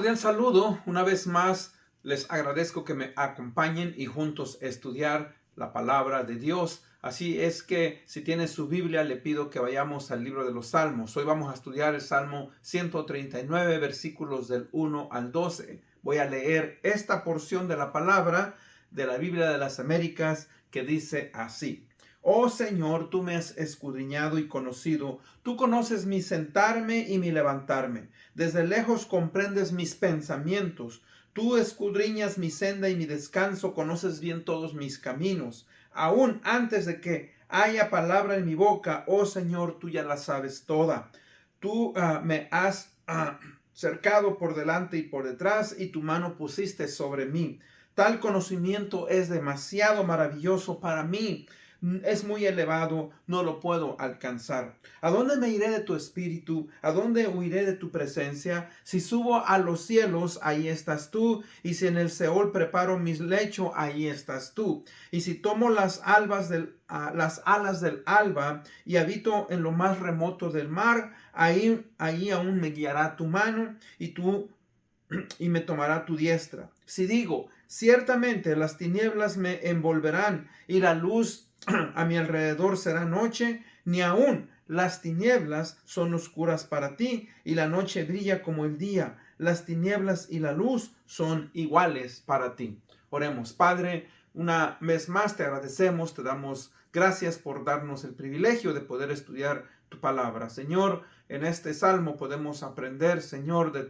cordial saludo. Una vez más, les agradezco que me acompañen y juntos estudiar la palabra de Dios. Así es que si tiene su Biblia, le pido que vayamos al libro de los Salmos. Hoy vamos a estudiar el Salmo 139, versículos del 1 al 12. Voy a leer esta porción de la palabra de la Biblia de las Américas que dice así. Oh Señor, tú me has escudriñado y conocido. Tú conoces mi sentarme y mi levantarme. Desde lejos comprendes mis pensamientos. Tú escudriñas mi senda y mi descanso. Conoces bien todos mis caminos. Aún antes de que haya palabra en mi boca, oh Señor, tú ya la sabes toda. Tú me has cercado por delante y por detrás, y tu mano pusiste sobre mí. Tal conocimiento es demasiado maravilloso para mí. Es muy elevado, no lo puedo alcanzar. ¿A dónde me iré de tu espíritu? ¿A dónde huiré de tu presencia? Si subo a los cielos, ahí estás tú. Y si en el Seol preparo mi lecho, ahí estás tú. Y si tomo las alas del alba y habito en lo más remoto del mar, ahí aún me guiará tu mano y me tomará tu diestra. Si digo, ciertamente las tinieblas me envolverán y la luz a mi alrededor será noche, ni aún las tinieblas son oscuras para ti y la noche brilla como el día. Las tinieblas y la luz son iguales para ti. Oremos. Padre, una vez más te agradecemos, te damos gracias por darnos el privilegio de poder estudiar tu palabra. Señor, en este salmo podemos aprender, Señor, de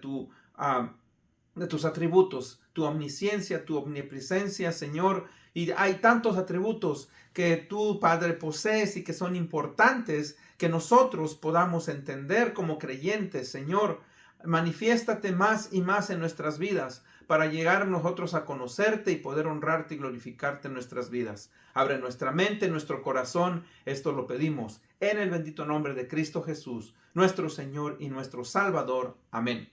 tus atributos, tu omnisciencia, tu omnipresencia, Señor. Y hay tantos atributos que tú, Padre, posees y que son importantes que nosotros podamos entender como creyentes, Señor. Manifiéstate más y más en nuestras vidas para llegar nosotros a conocerte y poder honrarte y glorificarte en nuestras vidas. Abre nuestra mente, nuestro corazón. Esto lo pedimos en el bendito nombre de Cristo Jesús, nuestro Señor y nuestro Salvador. Amén.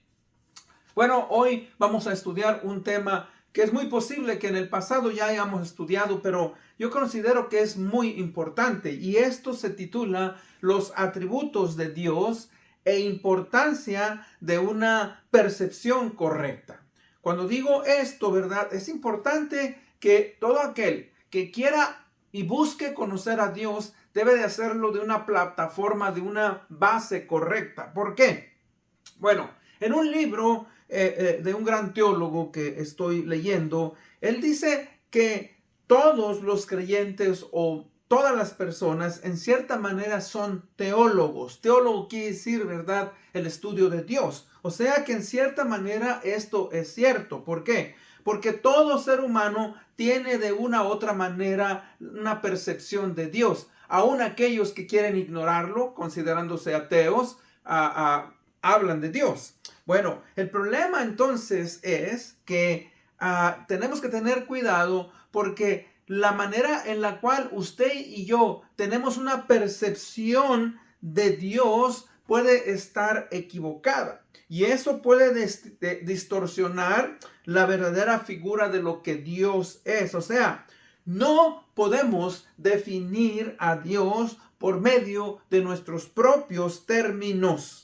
Bueno, hoy vamos a estudiar un tema que es muy posible que en el pasado ya hayamos estudiado, pero yo considero que es muy importante, y esto se titula Los atributos de Dios e importancia de una percepción correcta. Cuando digo esto, ¿verdad? Es importante que todo aquel que quiera y busque conocer a Dios debe de hacerlo de una plataforma, de una base correcta. ¿Por qué? Bueno, en un libro de un gran teólogo que estoy leyendo, él dice que todos los creyentes o todas las personas en cierta manera son teólogos. Teólogo quiere decir, ¿verdad?, el estudio de Dios. O sea que en cierta manera esto es cierto. ¿Por qué? Porque todo ser humano tiene de una u otra manera una percepción de Dios. Aún aquellos que quieren ignorarlo, considerándose ateos, hablan de Dios. Bueno, el problema entonces es que tenemos que tener cuidado porque la manera en la cual usted y yo tenemos una percepción de Dios puede estar equivocada. Y eso puede distorsionar la verdadera figura de lo que Dios es. O sea, no podemos definir a Dios por medio de nuestros propios términos.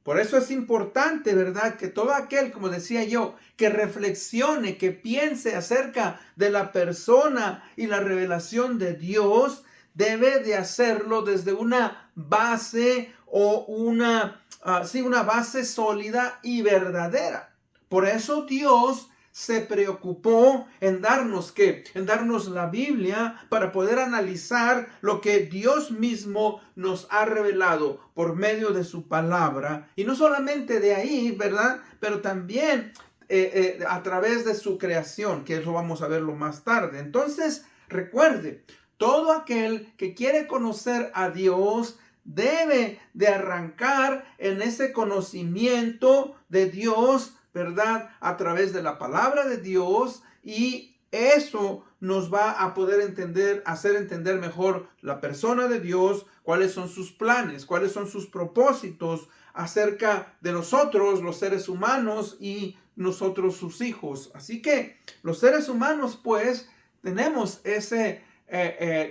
Por eso es importante, ¿verdad?, que todo aquel, como decía yo, que reflexione, que piense acerca de la persona y la revelación de Dios, debe de hacerlo desde una base o una base sólida y verdadera. Por eso Dios se preocupó en darnos ¿qué? En darnos la Biblia para poder analizar lo que Dios mismo nos ha revelado por medio de su palabra. Y no solamente de ahí, ¿verdad?, pero también a través de su creación, que eso vamos a verlo más tarde. Entonces, recuerde, todo aquel que quiere conocer a Dios debe de arrancar en ese conocimiento de Dios, ¿verdad?, a través de la palabra de Dios, y eso nos va a poder hacer entender mejor la persona de Dios, cuáles son sus planes, cuáles son sus propósitos acerca de nosotros, los seres humanos, y nosotros sus hijos. Así que los seres humanos, pues, tenemos ese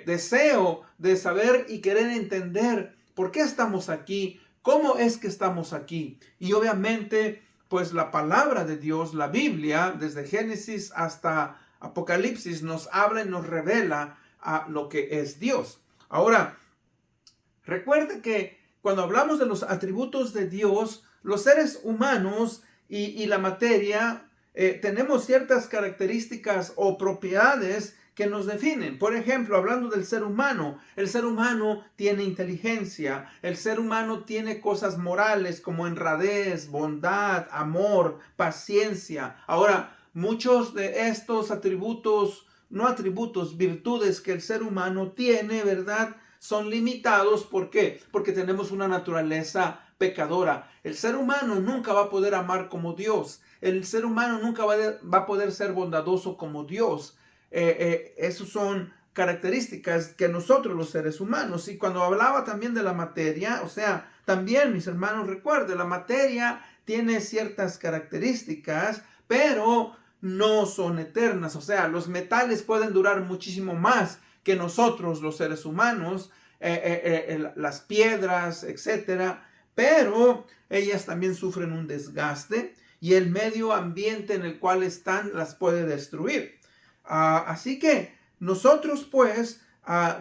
deseo de saber y querer entender por qué estamos aquí, cómo es que estamos aquí. Y obviamente pues la palabra de Dios, la Biblia, desde Génesis hasta Apocalipsis, nos habla y nos revela a lo que es Dios. Ahora, recuerde que cuando hablamos de los atributos de Dios, los seres humanos y la materia, tenemos ciertas características o propiedades que nos definen. Por ejemplo, hablando del ser humano, el ser humano tiene inteligencia, el ser humano tiene cosas morales como honradez, bondad, amor, paciencia. Ahora, muchos de estos atributos, no atributos, virtudes que el ser humano tiene, ¿verdad?, son limitados. ¿Por qué? Porque tenemos una naturaleza pecadora. El ser humano nunca va a poder amar como Dios. El ser humano nunca va a poder ser bondadoso como Dios. Esas son características que nosotros los seres humanos. Y cuando hablaba también de la materia, o sea, también mis hermanos, recuerden, la materia tiene ciertas características, pero no son eternas. O sea, los metales pueden durar muchísimo más que nosotros los seres humanos, las piedras, etcétera, pero ellas también sufren un desgaste y el medio ambiente en el cual están las puede destruir. Así que nosotros pues,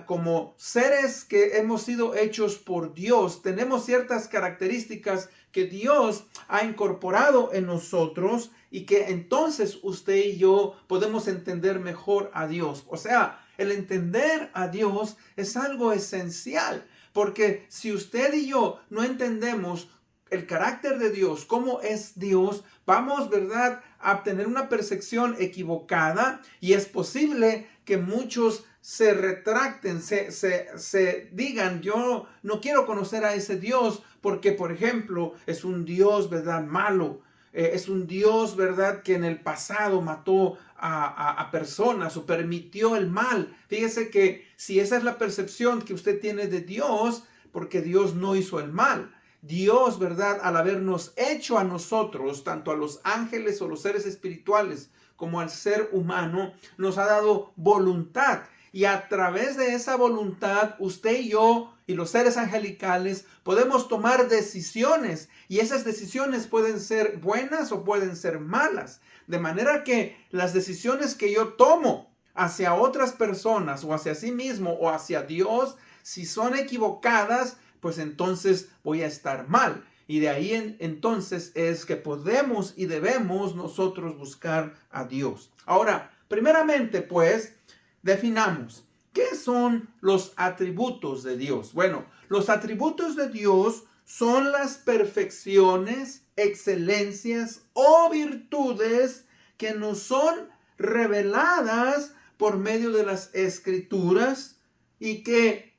como seres que hemos sido hechos por Dios, tenemos ciertas características que Dios ha incorporado en nosotros y que entonces usted y yo podemos entender mejor a Dios. O sea, el entender a Dios es algo esencial, porque si usted y yo no entendemos el carácter de Dios, cómo es Dios, vamos, ¿verdad?, a tener una percepción equivocada y es posible que muchos se retracten, se digan, yo no quiero conocer a ese Dios porque, por ejemplo, es un Dios, ¿verdad?, malo. Es un Dios, ¿verdad?, que en el pasado mató a personas o permitió el mal. Fíjese que si esa es la percepción que usted tiene de Dios, porque Dios no hizo el mal. Dios, ¿verdad?, al habernos hecho a nosotros, tanto a los ángeles o los seres espirituales como al ser humano, nos ha dado voluntad. Y a través de esa voluntad, usted y yo y los seres angelicales podemos tomar decisiones. Y esas decisiones pueden ser buenas o pueden ser malas. De manera que las decisiones que yo tomo hacia otras personas o hacia sí mismo o hacia Dios, si son equivocadas, pues entonces voy a estar mal. Y de ahí entonces es que podemos y debemos nosotros buscar a Dios. Ahora, primeramente pues, definamos, ¿qué son los atributos de Dios? Bueno, los atributos de Dios son las perfecciones, excelencias o virtudes que nos son reveladas por medio de las Escrituras y que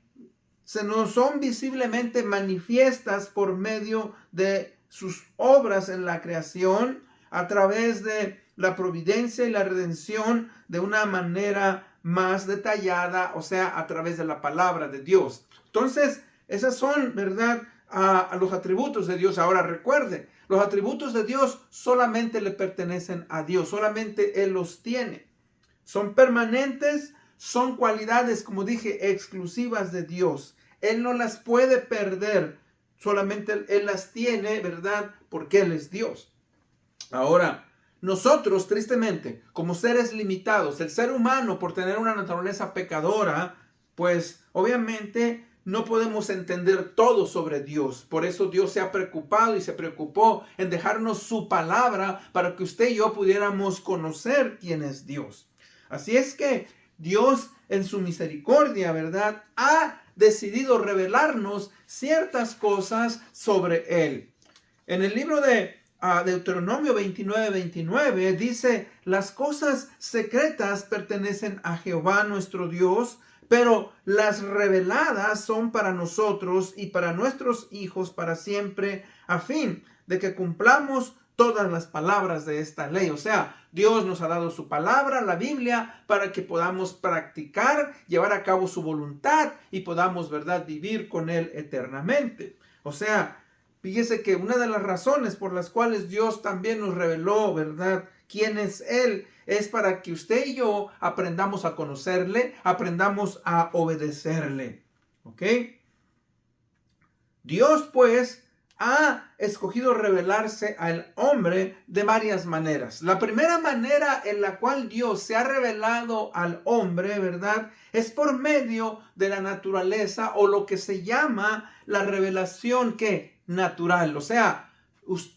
se nos son visiblemente manifiestas por medio de sus obras en la creación, a través de la providencia y la redención de una manera más detallada, o sea, a través de la palabra de Dios. Entonces, esas son, ¿verdad?, a los atributos de Dios. Ahora recuerde, los atributos de Dios solamente le pertenecen a Dios, solamente Él los tiene. Son permanentes, son cualidades, como dije, exclusivas de Dios. Él no las puede perder, solamente Él las tiene, ¿verdad?, porque Él es Dios. Ahora, nosotros, tristemente, como seres limitados, el ser humano, por tener una naturaleza pecadora, pues obviamente no podemos entender todo sobre Dios. Por eso Dios se ha preocupado y se preocupó en dejarnos su palabra para que usted y yo pudiéramos conocer quién es Dios. Así es que Dios, en su misericordia, ¿verdad?, ha decidido revelarnos ciertas cosas sobre Él. En el libro de Deuteronomio 29:29 dice: las cosas secretas pertenecen a Jehová nuestro Dios, pero las reveladas son para nosotros y para nuestros hijos para siempre, a fin de que cumplamos todas las palabras de esta ley. O sea, Dios nos ha dado su palabra, la Biblia, para que podamos practicar, llevar a cabo su voluntad y podamos, ¿verdad?, vivir con Él eternamente. O sea, fíjese que una de las razones por las cuales Dios también nos reveló, ¿verdad?, quién es Él, es para que usted y yo aprendamos a conocerle, aprendamos a obedecerle. ¿Ok? Dios, pues, ha escogido revelarse al hombre de varias maneras. La primera manera en la cual Dios se ha revelado al hombre, ¿verdad?, es por medio de la naturaleza, o lo que se llama la revelación natural. O sea,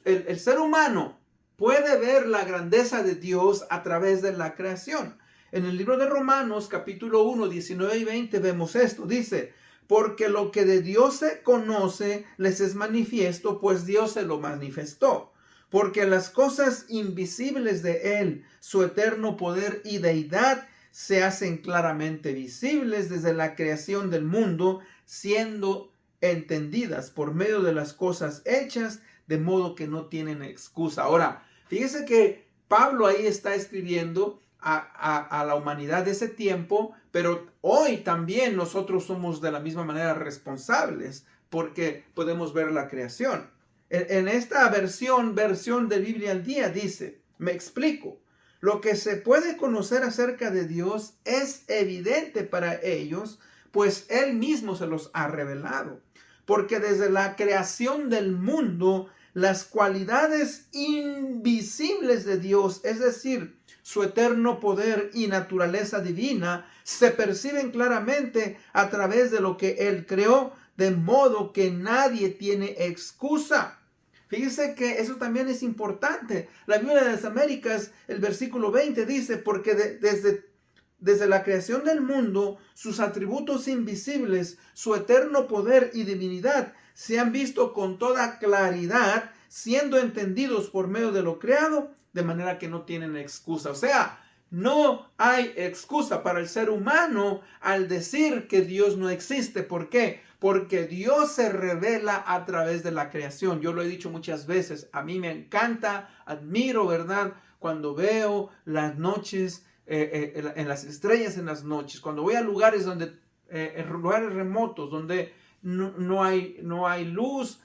el ser humano puede ver la grandeza de Dios a través de la creación. En el libro de Romanos, capítulo 1, 19 y 20, vemos esto. Dice: porque lo que de Dios se conoce les es manifiesto, pues Dios se lo manifestó. Porque las cosas invisibles de Él, su eterno poder y deidad, se hacen claramente visibles desde la creación del mundo, siendo entendidas por medio de las cosas hechas, de modo que no tienen excusa. Ahora, fíjese que Pablo ahí está escribiendo a la humanidad de ese tiempo, pero hoy también nosotros somos de la misma manera responsables, porque podemos ver la creación. En esta versión de Biblia al Día dice, me explico: lo que se puede conocer acerca de Dios es evidente para ellos, pues Él mismo se los ha revelado. Porque desde la creación del mundo, las cualidades invisibles de Dios, es decir, su eterno poder y naturaleza divina, se perciben claramente a través de lo que Él creó, de modo que nadie tiene excusa. Fíjese que eso también es importante. La Biblia de las Américas, el versículo 20 dice: porque desde la creación del mundo, sus atributos invisibles, su eterno poder y divinidad, se han visto con toda claridad, siendo entendidos por medio de lo creado, de manera que no tienen excusa. O sea, no hay excusa para el ser humano al decir que Dios no existe. ¿Por qué? Porque Dios se revela a través de la creación. Yo lo he dicho muchas veces. A mí me encanta, admiro, ¿verdad?, cuando veo las noches, en las estrellas en las noches. Cuando voy a lugares lugares remotos, donde no hay luz,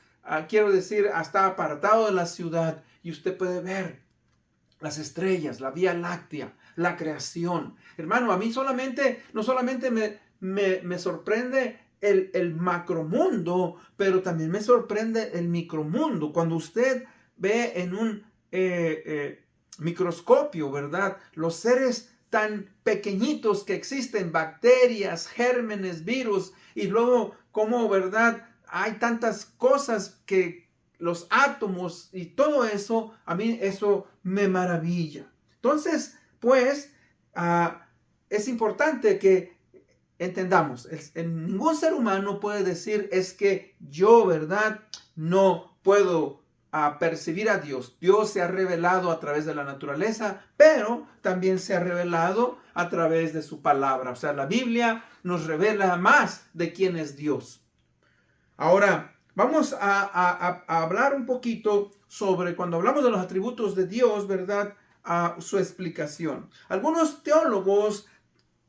quiero decir, hasta apartado de la ciudad, y usted puede ver las estrellas, la Vía Láctea, la creación. Hermano, a mí no solamente me sorprende el macromundo, pero también me sorprende el micromundo. Cuando usted ve en un microscopio, ¿verdad?, los seres tan pequeñitos que existen, bacterias, gérmenes, virus, y luego cómo, ¿verdad?, hay tantas cosas, que los átomos y todo eso, a mí eso me maravilla. Entonces, pues, es importante que entendamos, ningún ser humano puede decir: es que yo, ¿verdad?, no puedo percibir a Dios. Dios se ha revelado a través de la naturaleza, pero también se ha revelado a través de su palabra. O sea, la Biblia nos revela más de quién es Dios. Ahora, vamos a hablar un poquito sobre, cuando hablamos de los atributos de Dios, ¿verdad?, su explicación. Algunos teólogos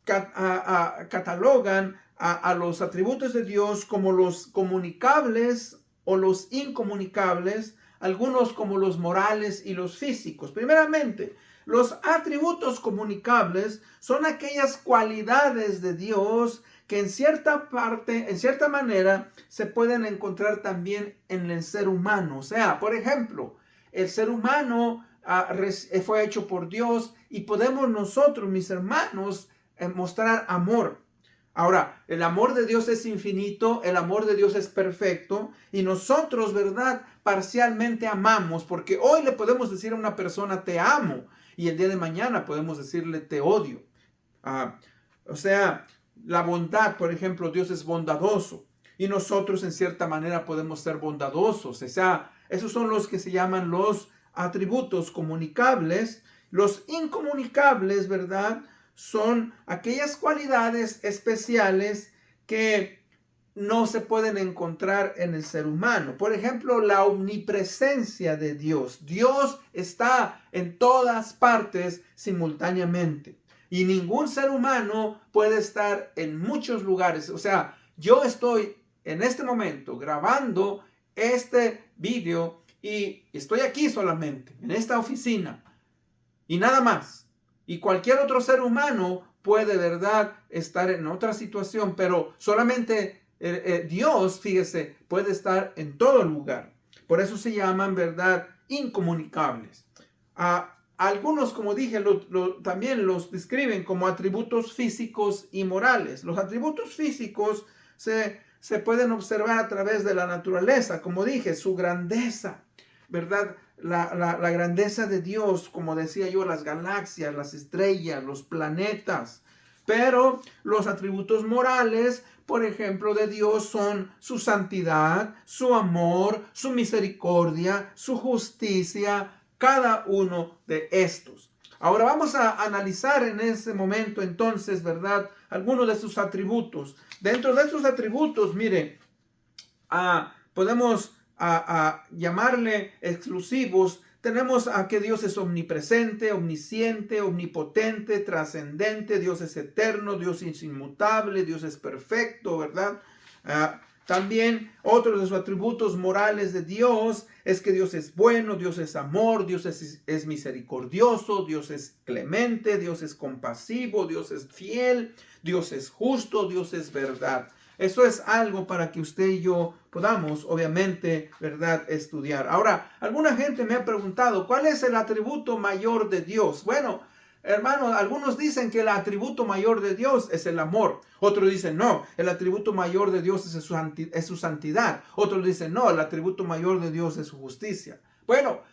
catalogan a los atributos de Dios como los comunicables o los incomunicables, algunos como los morales y los físicos. Primeramente, los atributos comunicables son aquellas cualidades de Dios que en cierta manera, se pueden encontrar también en el ser humano. O sea, por ejemplo, el ser humano fue hecho por Dios, y podemos nosotros, mis hermanos, mostrar amor. Ahora, el amor de Dios es infinito, el amor de Dios es perfecto, y nosotros, ¿verdad?, parcialmente amamos, porque hoy le podemos decir a una persona: te amo, y el día de mañana podemos decirle: te odio. O sea, la bondad, por ejemplo, Dios es bondadoso, y nosotros en cierta manera podemos ser bondadosos. O sea, esos son los que se llaman los atributos comunicables. Los incomunicables, ¿verdad?, son aquellas cualidades especiales que no se pueden encontrar en el ser humano. Por ejemplo, la omnipresencia de Dios. Dios está en todas partes simultáneamente, y ningún ser humano puede estar en muchos lugares. O sea, yo estoy en este momento grabando este video, y estoy aquí solamente, en esta oficina, y nada más. Y cualquier otro ser humano puede, ¿verdad?, estar en otra situación, pero solamente Dios, fíjese, puede estar en todo lugar. Por eso se llaman, ¿verdad?, incomunicables. Algunos, como dije, también los describen como atributos físicos y morales. Los atributos físicos se pueden observar a través de la naturaleza, como dije, su grandeza, ¿verdad? La grandeza de Dios, como decía yo, las galaxias, las estrellas, los planetas. Pero los atributos morales, por ejemplo, de Dios son su santidad, su amor, su misericordia, su justicia, cada uno de estos. Ahora vamos a analizar en ese momento entonces, ¿verdad?, algunos de sus atributos. Dentro de sus atributos, mire, podemos llamarle exclusivos. Tenemos a que Dios es omnipresente, omnisciente, omnipotente, trascendente. Dios es eterno, Dios es inmutable, Dios es perfecto, ¿verdad? También otro de sus atributos morales de Dios es que Dios es bueno, Dios es amor, Dios es misericordioso, Dios es clemente, Dios es compasivo, Dios es fiel, Dios es justo, Dios es verdad. Eso es algo para que usted y yo podamos, obviamente, ¿verdad?, estudiar. Ahora, alguna gente me ha preguntado, ¿cuál es el atributo mayor de Dios? Bueno, hermanos, algunos dicen que el atributo mayor de Dios es el amor. Otros dicen, no, el atributo mayor de Dios es su santidad. Otros dicen, no, el atributo mayor de Dios es su justicia. Bueno,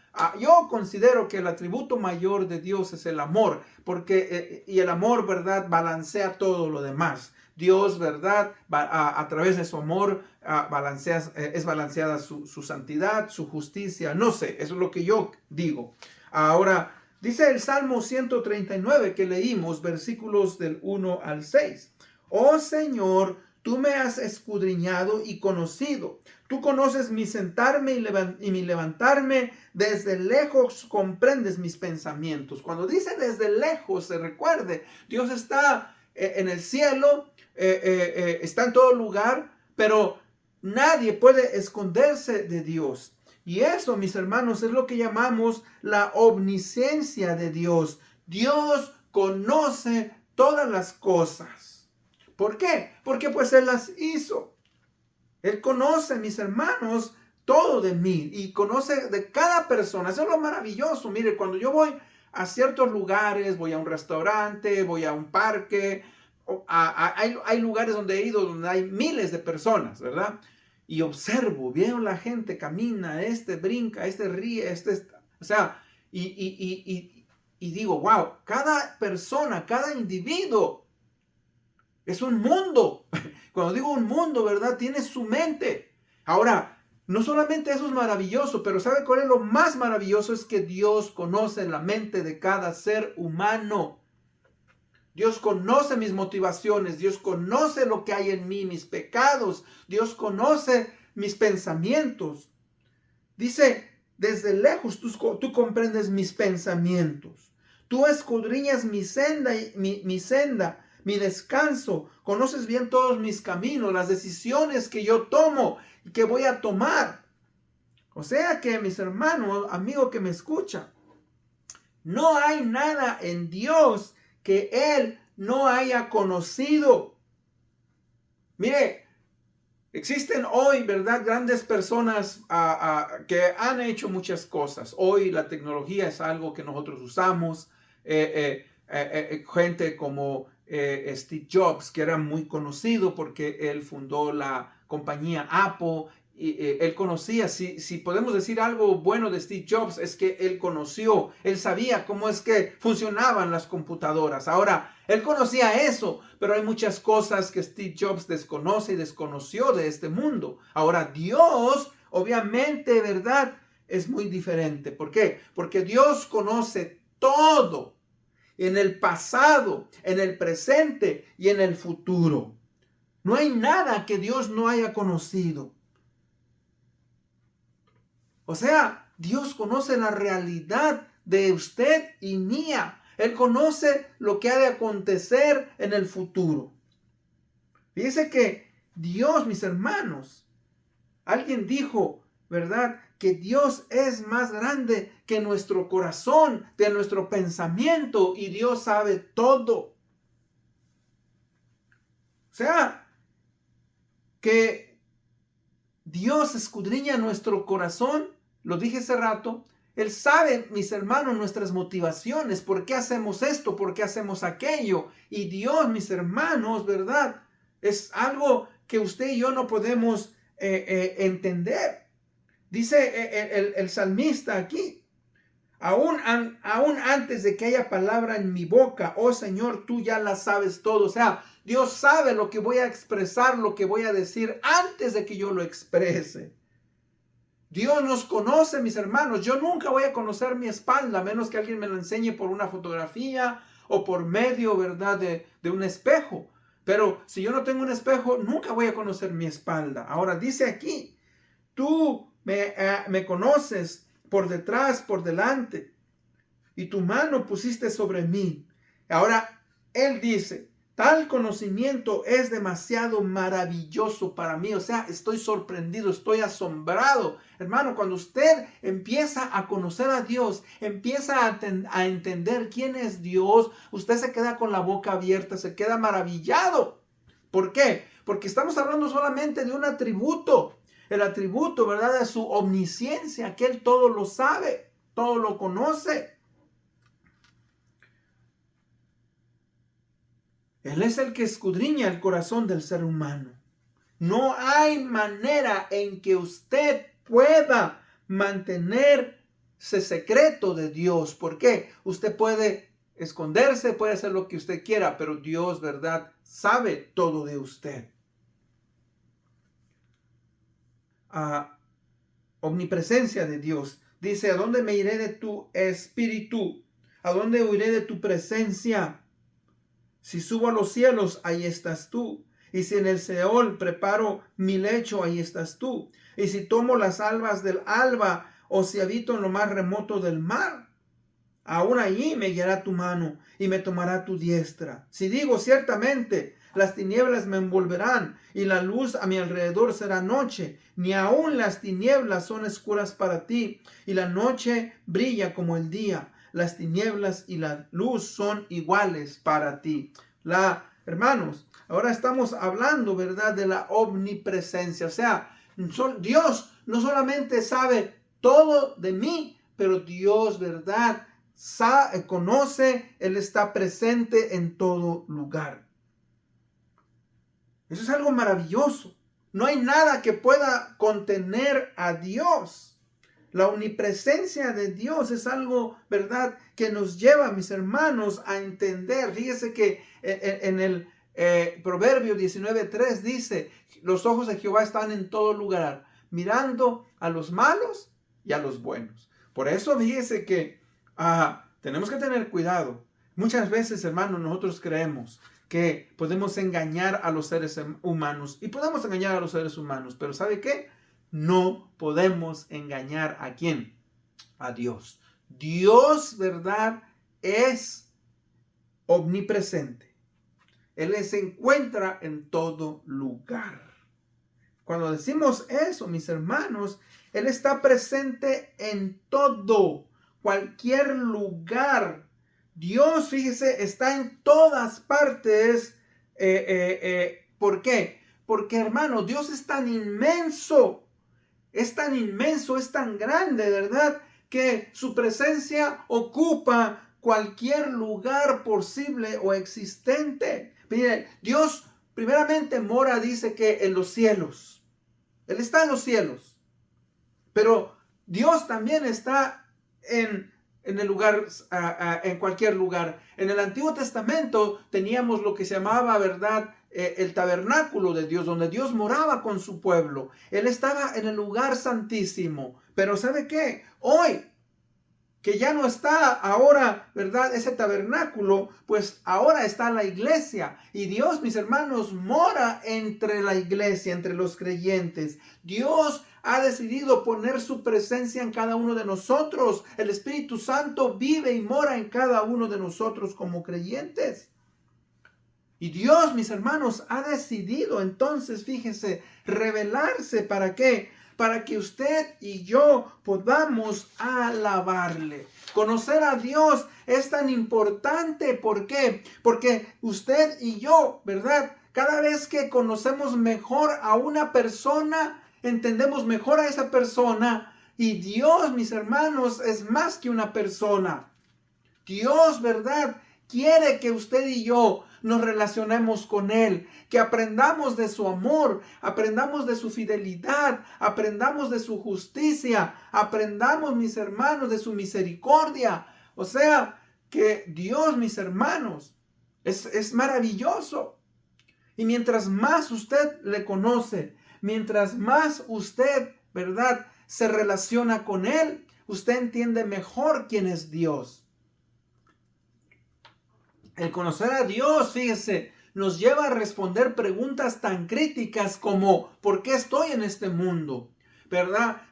yo considero que el atributo mayor de Dios es el amor, porque y el amor, ¿verdad?, balancea todo lo demás. Dios, ¿verdad?, a través de su amor es balanceada su santidad, su justicia. No sé, eso es lo que yo digo. Ahora, dice el Salmo 139 que leímos, versículos del 1 al 6. Oh Señor, tú me has escudriñado y conocido. Tú conoces mi sentarme y mi levantarme. Desde lejos comprendes mis pensamientos. Cuando dice desde lejos, se recuerde, Dios está en el cielo, está en todo lugar, pero nadie puede esconderse de Dios. Y eso, mis hermanos, es lo que llamamos la omnisciencia de Dios. Dios conoce todas las cosas. ¿Por qué? Porque pues Él las hizo. Él conoce, mis hermanos, todo de mí y conoce de cada persona. Eso es lo maravilloso. Mire, cuando yo voy a ciertos lugares, voy a un restaurante, voy a un parque, hay lugares donde he ido donde hay miles de personas, ¿verdad? Y observo, veo la gente, camina, brinca, ríe, o sea, y digo, wow, cada persona, cada individuo es un mundo. Cuando digo un mundo, ¿verdad?, tiene su mente. Ahora, no solamente eso es maravilloso, pero ¿sabe cuál es lo más maravilloso? Es que Dios conoce la mente de cada ser humano. Dios conoce mis motivaciones, Dios conoce lo que hay en mí, mis pecados, Dios conoce mis pensamientos. Dice, desde lejos tú comprendes mis pensamientos. Tú escudriñas mi senda, mi descanso. Conoces bien todos mis caminos, las decisiones que yo tomo y que voy a tomar. O sea que, mis hermanos, amigo que me escucha, no hay nada en Dios que Él no haya conocido. Mire, existen hoy, ¿verdad?, grandes personas que han hecho muchas cosas. Hoy la tecnología es algo que nosotros usamos. Gente como Steve Jobs, que era muy conocido porque él fundó la compañía Apple. Él conocía, si podemos decir algo bueno de Steve Jobs, es que él sabía cómo es que funcionaban las computadoras. Ahora, él conocía eso, pero hay muchas cosas que Steve Jobs desconoce y desconoció de este mundo. Ahora, Dios, obviamente, ¿verdad?, es muy diferente. ¿Por qué? Porque Dios conoce todo, en el pasado, en el presente y en el futuro. No hay nada que Dios no haya conocido. O sea, Dios conoce la realidad de usted y mía. Él conoce lo que ha de acontecer en el futuro. Fíjese que Dios, mis hermanos, alguien dijo, ¿verdad?, que Dios es más grande que nuestro corazón, de nuestro pensamiento, y Dios sabe todo. O sea, que Dios escudriña nuestro corazón, lo dije hace rato. Él sabe, mis hermanos, nuestras motivaciones, por qué hacemos esto, por qué hacemos aquello. Y Dios, mis hermanos, ¿verdad? Es algo que usted y yo no podemos entender. Dice el salmista aquí, aún antes de que haya palabra en mi boca, oh Señor, tú ya la sabes todo. O sea, Dios sabe lo que voy a expresar, lo que voy a decir antes de que yo lo exprese. Dios nos conoce, mis hermanos. Yo nunca voy a conocer mi espalda, a menos que alguien me lo enseñe por una fotografía o por medio, ¿verdad?, de un espejo. Pero si yo no tengo un espejo, nunca voy a conocer mi espalda. Ahora dice aquí, tú me conoces por detrás, por delante, y tu mano pusiste sobre mí. Ahora, él dice, tal conocimiento es demasiado maravilloso para mí. O sea, estoy sorprendido, estoy asombrado. Hermano, cuando usted empieza a conocer a Dios, empieza a entender quién es Dios, usted se queda con la boca abierta, se queda maravillado. ¿Por qué? Porque estamos hablando solamente de un atributo. El atributo, ¿verdad?, de su omnisciencia, que Él todo lo sabe, todo lo conoce. Él es el que escudriña el corazón del ser humano. No hay manera en que usted pueda mantenerse secreto de Dios. ¿Por qué? Usted puede esconderse, puede hacer lo que usted quiera, pero Dios, ¿verdad?, sabe todo de usted. Omnipresencia de Dios. Dice, ¿a dónde me iré de tu espíritu? ¿A dónde huiré de tu presencia? Si subo a los cielos, ahí estás tú. Y si en el Seol preparo mi lecho, ahí estás tú. Y si tomo las almas del alba, o si habito en lo más remoto del mar, aún allí me guiará tu mano y me tomará tu diestra. Si digo ciertamente, las tinieblas me envolverán y la luz a mi alrededor será noche, ni aún las tinieblas son oscuras para ti, y la noche brilla como el día. Las tinieblas y la luz son iguales para ti. Hermanos, ahora estamos hablando, ¿verdad?, de la omnipresencia. O sea, Dios no solamente sabe todo de mí, pero Dios, ¿verdad?, conoce, Él está presente en todo lugar. Eso es algo maravilloso. No hay nada que pueda contener a Dios. La omnipresencia de Dios es algo, ¿verdad?, que nos lleva, mis hermanos, a entender. Fíjese que en el Proverbio 19:3 dice, los ojos de Jehová están en todo lugar, mirando a los malos y a los buenos. Por eso fíjese que tenemos que tener cuidado. Muchas veces, hermanos, nosotros creemos que podemos engañar a los seres humanos, y podemos engañar a los seres humanos, pero ¿sabe qué? No podemos engañar ¿a quién? A Dios. Dios, ¿verdad?, es omnipresente. Él se encuentra en todo lugar. Cuando decimos eso, mis hermanos, Él está presente en todo, cualquier lugar. Dios, fíjese, está en todas partes. ¿Por qué? Porque, hermano, Dios es tan inmenso. Es tan inmenso, es tan grande, ¿verdad?, que su presencia ocupa cualquier lugar posible o existente. Mire, Dios primeramente mora, dice que en los cielos. Él está en los cielos. Pero Dios también está en el lugar, en cualquier lugar. En el Antiguo Testamento teníamos lo que se llamaba, ¿verdad?, el tabernáculo de Dios, donde Dios moraba con su pueblo. Él estaba en el lugar santísimo. Pero ¿sabe qué? Hoy, que ya no está ahora, ¿verdad?, ese tabernáculo, pues ahora está la iglesia. Y Dios, mis hermanos, mora entre la iglesia, entre los creyentes. Dios ha decidido poner su presencia en cada uno de nosotros. El Espíritu Santo vive y mora en cada uno de nosotros como creyentes. Y Dios, mis hermanos, ha decidido entonces, fíjese, revelarse. ¿Para qué? Para que usted y yo podamos alabarle. Conocer a Dios es tan importante. ¿Por qué? Porque usted y yo, ¿verdad?, cada vez que conocemos mejor a una persona, entendemos mejor a esa persona. Y Dios, mis hermanos, es más que una persona. Dios, ¿verdad?, quiere que usted y yo nos relacionemos con Él, que aprendamos de su amor, aprendamos de su fidelidad, aprendamos de su justicia, aprendamos, mis hermanos, de su misericordia. O sea, que Dios, mis hermanos, es maravilloso. Y mientras más usted le conoce, mientras más usted, ¿verdad?, se relaciona con Él, usted entiende mejor quién es Dios. El conocer a Dios, fíjese, nos lleva a responder preguntas tan críticas como ¿por qué estoy en este mundo? ¿Verdad?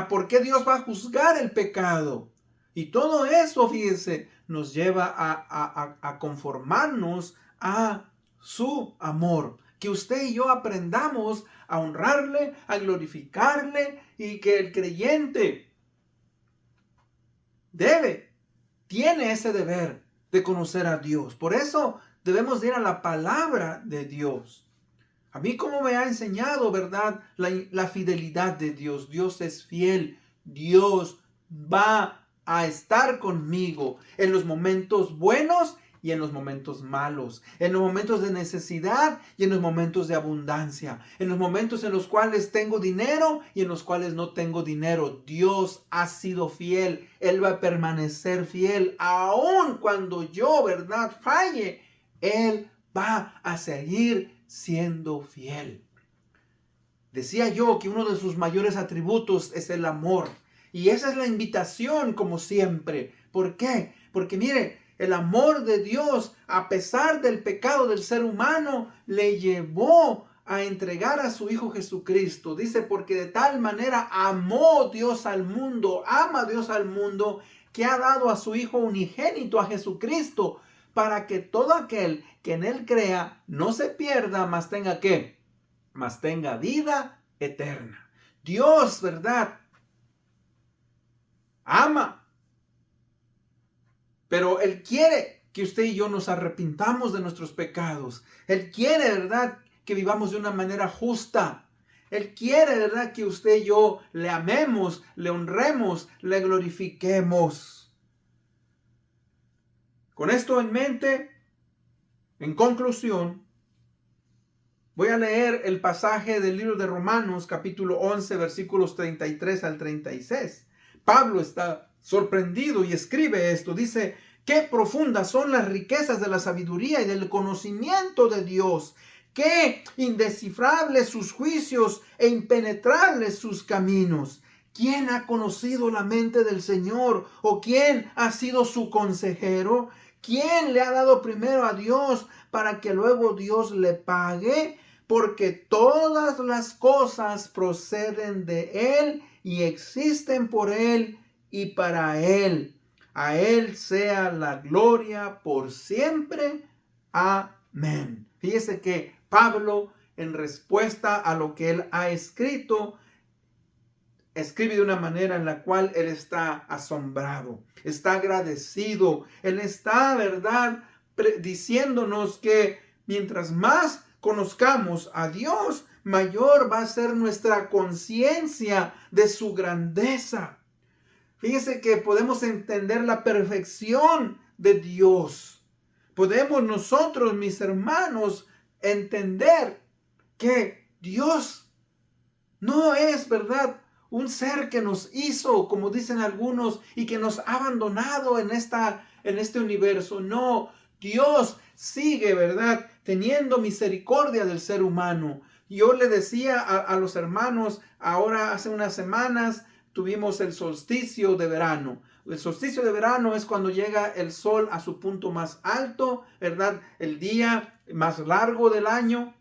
¿Por qué Dios va a juzgar el pecado? Y todo eso, fíjese, nos lleva a conformarnos a su amor. Que usted y yo aprendamos a honrarle, a glorificarle, y que el creyente tiene ese deber de conocer a Dios. Por eso debemos ir a la palabra de Dios. A mí, como me ha enseñado, ¿verdad?, la fidelidad de Dios. Dios es fiel. Dios va a estar conmigo en los momentos buenos y en los momentos malos, en los momentos de necesidad y en los momentos de abundancia, en los momentos en los cuales tengo dinero y en los cuales no tengo dinero. Dios ha sido fiel. Él va a permanecer fiel. Aun cuando yo, ¿verdad?, falle, Él va a seguir siendo fiel. Decía yo que uno de sus mayores atributos es el amor. Y esa es la invitación, como siempre. ¿Por qué? Porque mire, el amor de Dios, a pesar del pecado del ser humano, le llevó a entregar a su Hijo Jesucristo. Dice, porque de tal manera amó Dios al mundo, ama Dios al mundo, que ha dado a su Hijo unigénito, a Jesucristo, para que todo aquel que en Él crea no se pierda, mas tenga ¿qué? Mas tenga vida eterna. Dios, ¿verdad?, ama. Pero Él quiere que usted y yo nos arrepintamos de nuestros pecados. Él quiere, ¿verdad?, que vivamos de una manera justa. Él quiere, ¿verdad?, que usted y yo le amemos, le honremos, le glorifiquemos. Con esto en mente, en conclusión, voy a leer el pasaje del libro de Romanos, capítulo 11, versículos 33 al 36. Pablo está sorprendido y escribe esto. Dice, qué profundas son las riquezas de la sabiduría y del conocimiento de Dios. Qué indescifrables sus juicios e impenetrables sus caminos. ¿Quién ha conocido la mente del Señor? ¿O quién ha sido su consejero? ¿Quién le ha dado primero a Dios para que luego Dios le pague? Porque todas las cosas proceden de Él y existen por Él y para Él. A Él sea la gloria por siempre. Amén. Fíjese que Pablo, en respuesta a lo que él ha escrito, escribe de una manera en la cual él está asombrado, está agradecido. Él está, ¿verdad?, diciéndonos que mientras más conozcamos a Dios, mayor va a ser nuestra conciencia de su grandeza. Fíjese que podemos entender la perfección de Dios. Podemos nosotros, mis hermanos, entender que Dios no es, ¿verdad?, un ser que nos hizo, como dicen algunos, y que nos ha abandonado en este universo. No, Dios sigue, ¿verdad?, teniendo misericordia del ser humano. Yo le decía a los hermanos, ahora hace unas semanas tuvimos el solsticio de verano. El solsticio de verano es cuando llega el sol a su punto más alto, ¿verdad?, el día más largo del año.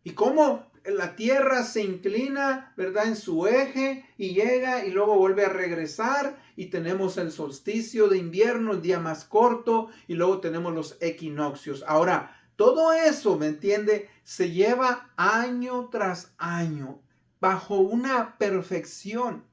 Y cómo la Tierra se inclina, ¿verdad?, en su eje y llega y luego vuelve a regresar, y tenemos el solsticio de invierno, el día más corto, y luego tenemos los equinoccios. Ahora, todo eso, ¿me entiende?, se lleva año tras año bajo una perfección.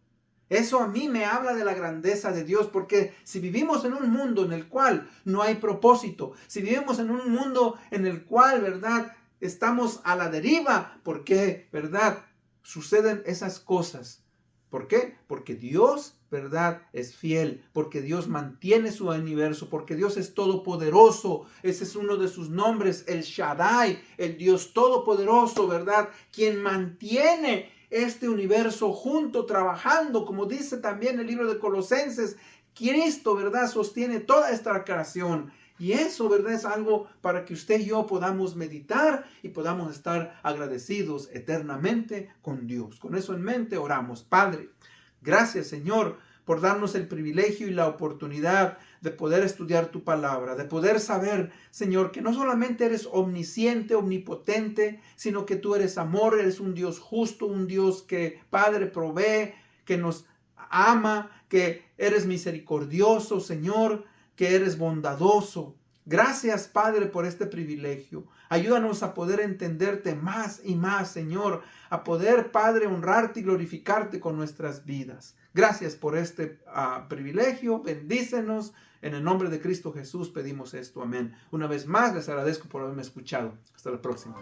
Eso a mí me habla de la grandeza de Dios, porque si vivimos en un mundo en el cual no hay propósito, si vivimos en un mundo en el cual, ¿verdad?, estamos a la deriva, ¿por qué, verdad?, suceden esas cosas. ¿Por qué? Porque Dios, ¿verdad?, es fiel, porque Dios mantiene su universo, porque Dios es todopoderoso. Ese es uno de sus nombres, el Shaddai, el Dios todopoderoso, ¿verdad?, quien mantiene este universo junto, trabajando, como dice también el libro de Colosenses. Cristo, ¿verdad?, sostiene toda esta creación. Y eso, ¿verdad?, es algo para que usted y yo podamos meditar y podamos estar agradecidos eternamente con Dios. Con eso en mente oramos. Padre, gracias, Señor, por darnos el privilegio y la oportunidad de poder estudiar tu palabra, de poder saber, Señor, que no solamente eres omnisciente, omnipotente, sino que tú eres amor, eres un Dios justo, un Dios que, Padre, provee, que nos ama, que eres misericordioso, Señor, que eres bondadoso. Gracias, Padre, por este privilegio. Ayúdanos a poder entenderte más y más, Señor, a poder, Padre, honrarte y glorificarte con nuestras vidas. Gracias por este privilegio. Bendícenos. En el nombre de Cristo Jesús pedimos esto. Amén. Una vez más, les agradezco por haberme escuchado. Hasta la próxima.